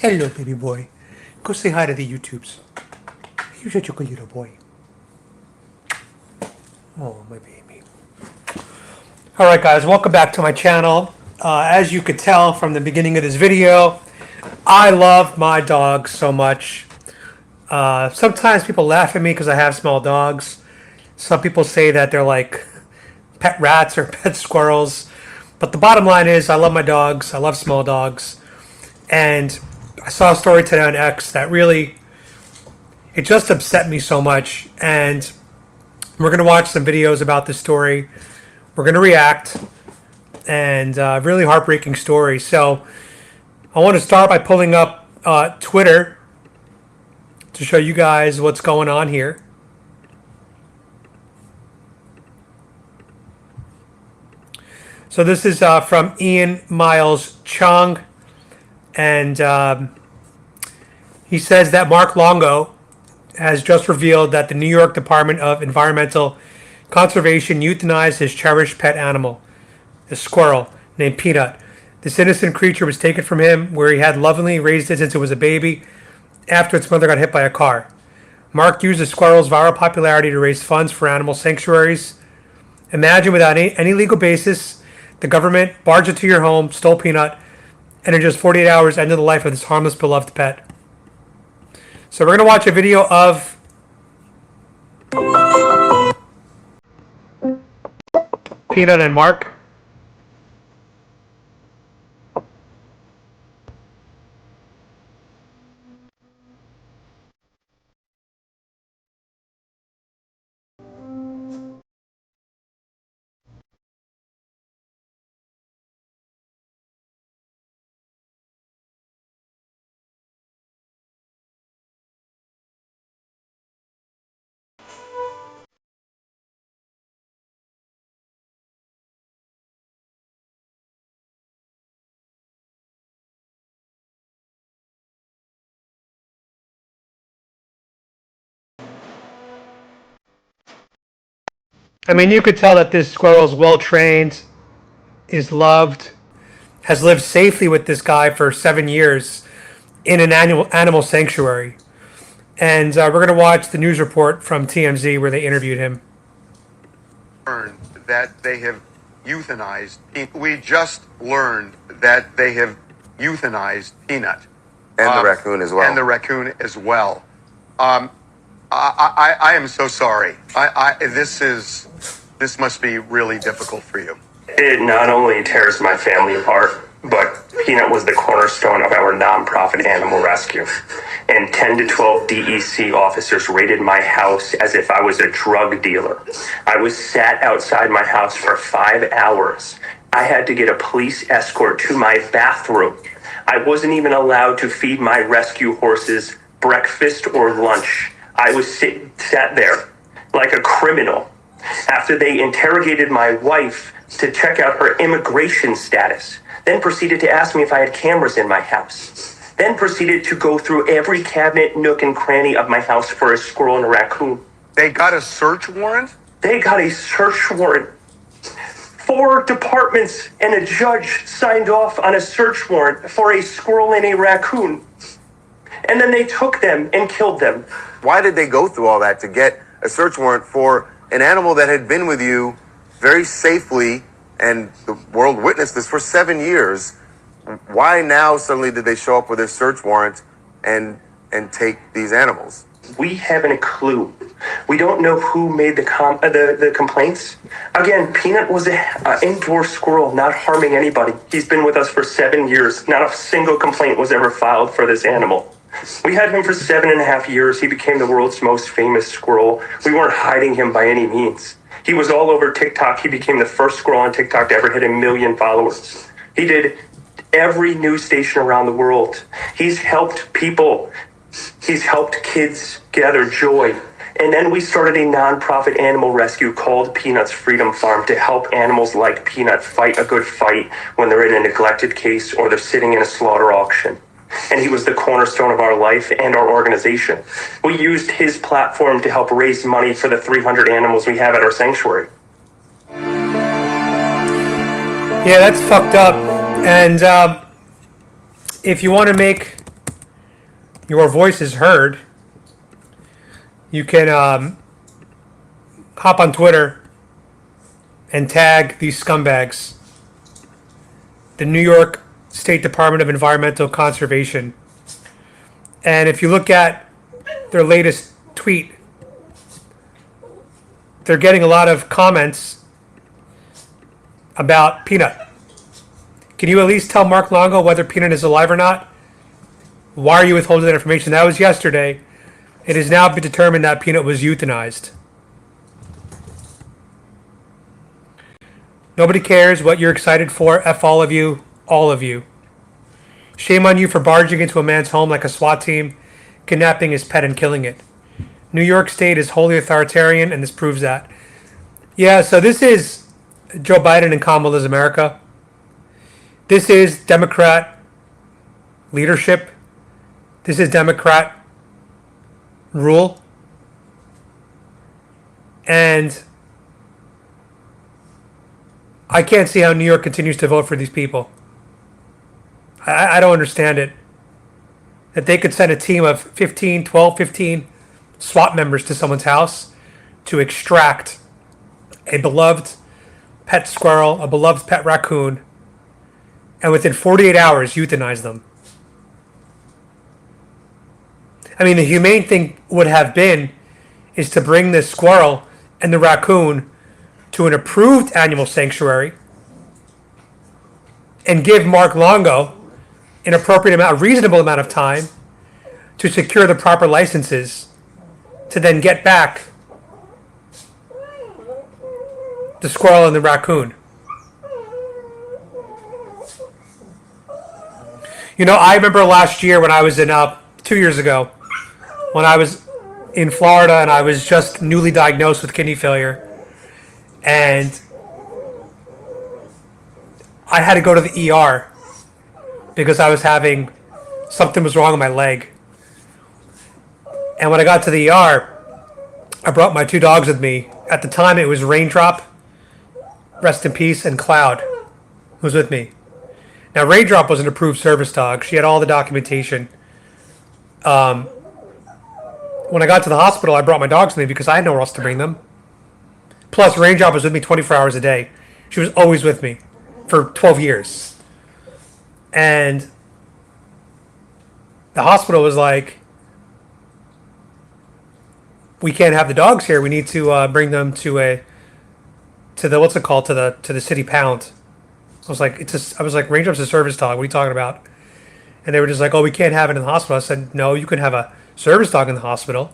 Hello, baby boy. Go say hi to the YouTubes. You're such a good little boy. Oh, my baby. All right, guys, welcome back to my channel. As you could tell from the beginning of this video, I love my dogs so much. Sometimes people laugh at me because I have small dogs. Some people say that they're like pet rats or pet squirrels. But the bottom line is I love my dogs. I love small dogs. And I saw a story today on X that really, it just upset me so much. And we're going to watch some videos about this story. We're going to react. And really heartbreaking story. So I want to start by pulling up Twitter to show you guys what's going on here. So this is from Ian Miles Chung. And he says that Mark Longo has just revealed that the New York Department of Environmental Conservation euthanized his cherished pet animal, a squirrel named Peanut. This innocent creature was taken from him, where he had lovingly raised it since it was a baby, after its mother got hit by a car. Mark used the squirrel's viral popularity to raise funds for animal sanctuaries. Imagine, without any legal basis, the government barged into your home, stole Peanut, and in just 48 hours ended the life of this harmless, beloved pet. So we're going to watch a video of Peanut and Mark. I mean, you could tell that this squirrel is well trained, is loved, has lived safely with this guy for 7 years in an animal sanctuary. And we're going to watch the news report from TMZ where they interviewed him. That they have euthanized. We just learned that they have euthanized Peanut. And the raccoon as well. And the raccoon as well. I am so sorry. This must be really difficult for you. It not only tears my family apart, but Peanut was the cornerstone of our nonprofit animal rescue. And 10 to 12 DEC officers raided my house as if I was a drug dealer. I was sat outside my house for 5 hours. I had to get a police escort to my bathroom. I wasn't even allowed to feed my rescue horses breakfast or lunch. I was sat there like a criminal after they interrogated my wife to check out her immigration status, then proceeded to ask me if I had cameras in my house, then proceeded to go through every cabinet, nook, and cranny of my house for a squirrel and a raccoon. They got a search warrant? They got a search warrant. 4 departments and a judge signed off on a search warrant for a squirrel and a raccoon. And then they took them and killed them. Why did they go through all that to get a search warrant for an animal that had been with you very safely, and the world witnessed this for 7 years? Why now suddenly did they show up with a search warrant and take these animals? We haven't a clue. We don't know who made the complaints. Again, Peanut was an indoor squirrel, not harming anybody. He's been with us for 7 years. Not a single complaint was ever filed for this animal. We had him for 7.5 years. He became the world's most famous squirrel. We weren't hiding him by any means. He was all over TikTok. He became the first squirrel on TikTok to ever hit 1 million followers. He did every news station around the world. He's helped people. He's helped kids gather joy. And then we started a nonprofit animal rescue called Peanut's Freedom Farm to help animals like Peanut fight a good fight when they're in a neglected case or they're sitting in a slaughter auction. And he was the cornerstone of our life and our organization. We used his platform to help raise money for the 300 animals we have at our sanctuary. Yeah, that's fucked up. And if you want to make your voice is heard, you can hop on Twitter and tag these scumbags. The New York State Department of Environmental Conservation. And if you look at their latest tweet, they're getting a lot of comments about Peanut. Can you at least tell Mark Longo whether Peanut is alive or not? Why are you withholding that information? That was yesterday. It has now been determined that Peanut was euthanized. Nobody cares what you're excited for. F all of you. All of you. Shame on you for barging into a man's home like a SWAT team, kidnapping his pet and killing it. New York State is wholly authoritarian, and this proves that. Yeah, so this is Joe Biden and Kamala's America. This is Democrat leadership. This is Democrat rule. And I can't see how New York continues to vote for these people. I don't understand it. That they could send a team of 15 SWAT members to someone's house to extract a beloved pet squirrel, a beloved pet raccoon, and within 48 hours euthanize them. I mean, the humane thing would have been is to bring this squirrel and the raccoon to an approved animal sanctuary and give Mark Longo an appropriate amount, a reasonable amount of time to secure the proper licenses to then get back the squirrel and the raccoon. You know, I remember last year when I was in, 2 years ago, when I was in Florida and I was just newly diagnosed with kidney failure. And I had to go to the ER because I was having, something was wrong with my leg. And when I got to the ER, I brought my 2 dogs with me. At the time, it was Raindrop, rest in peace, and Cloud, who was with me. Now, Raindrop was an approved service dog. She had all the documentation. When I got to the hospital, I brought my dogs with me because I had nowhere else to bring them. Plus, Raindrop was with me 24 hours a day. She was always with me for 12 years. And the hospital was like, we can't have the dogs here. We need to bring them to the city pound. I was like, Raindrop's a service dog. What are you talking about? And they were just like, oh, we can't have it in the hospital. I said, no, you can have a service dog in the hospital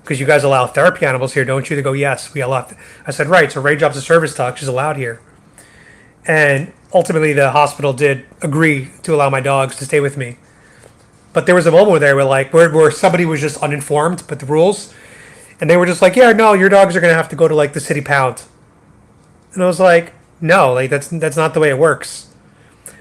because you guys allow therapy animals here, don't you? They go, yes, we allow. I said, right. So Raindrop's a service dog. She's allowed here. And ultimately, the hospital did agree to allow my dogs to stay with me. But there was a moment where somebody was just uninformed with the rules, and they were just like, yeah, no, your dogs are gonna have to go to like the city pound. And I was like, no, like that's not the way it works.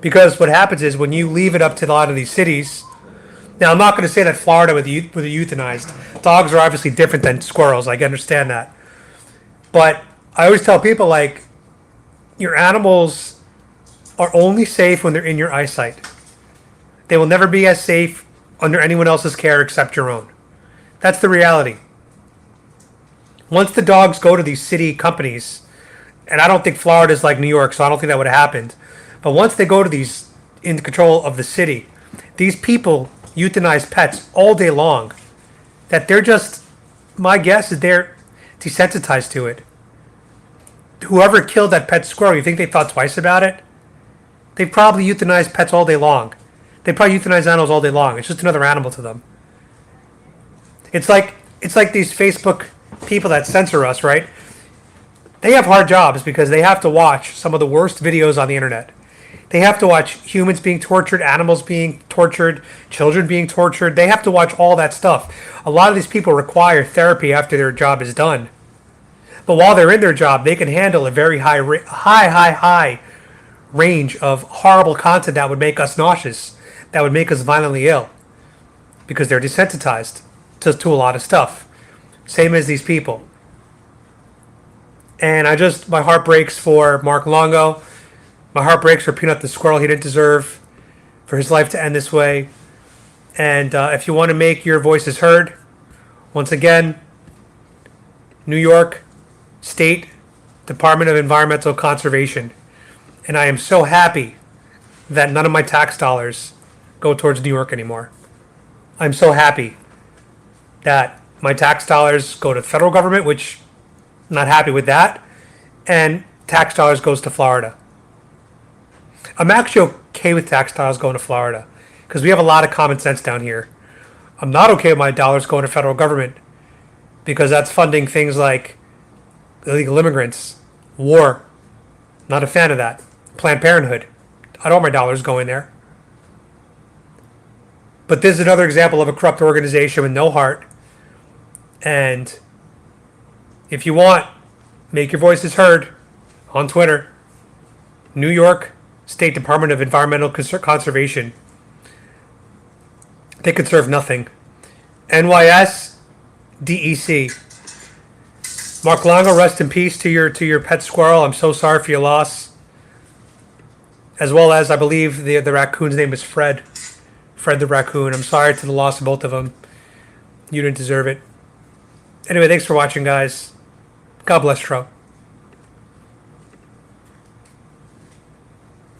Because what happens is when you leave it up to a lot of these cities. Now, I'm not going to say that Florida with the euthanized dogs are obviously different than squirrels. I understand that, but I always tell people like, your animals are only safe when they're in your eyesight. They will never be as safe under anyone else's care except your own. That's the reality. Once the dogs go to these city companies, and I don't think Florida is like New York, so I don't think that would have happened. But once they go to these in control of the city, these people euthanize pets all day long. That they're just, my guess is they're desensitized to it. Whoever killed that pet squirrel, you think they thought twice about it? They probably euthanize pets all day long. They probably euthanize animals all day long. It's just another animal to them. It's like these Facebook people that censor us, right? They have hard jobs because they have to watch some of the worst videos on the internet. They have to watch humans being tortured, animals being tortured, children being tortured. They have to watch all that stuff. A lot of these people require therapy after their job is done. But while they're in their job, they can handle a very high range of horrible content that would make us nauseous, that would make us violently ill, because they're desensitized to a lot of stuff. Same as these people. And my heart breaks for Mark Longo. My heart breaks for Peanut the squirrel. He didn't deserve for his life to end this way. And if you want to make your voices heard, once again, New York State Department of Environmental Conservation. And I am so happy that none of my tax dollars go towards New York anymore. I'm so happy that my tax dollars go to the federal government, which I'm not happy with that, and tax dollars goes to Florida. I'm actually okay with tax dollars going to Florida because we have a lot of common sense down here. I'm not okay with my dollars going to federal government because that's funding things like illegal immigrants, war. Not a fan of that. Planned Parenthood. I don't want my dollars going there. But this is another example of a corrupt organization with no heart. And if you want, make your voices heard on Twitter. New York State Department of Environmental Conservation. They conserve nothing. NYS DEC. Mark Longo, rest in peace to your pet squirrel. I'm so sorry for your loss. As well as, I believe the raccoon's name is Fred. Fred the raccoon. I'm sorry to the loss of both of them. You didn't deserve it. Anyway, thanks for watching, guys. God bless Trump.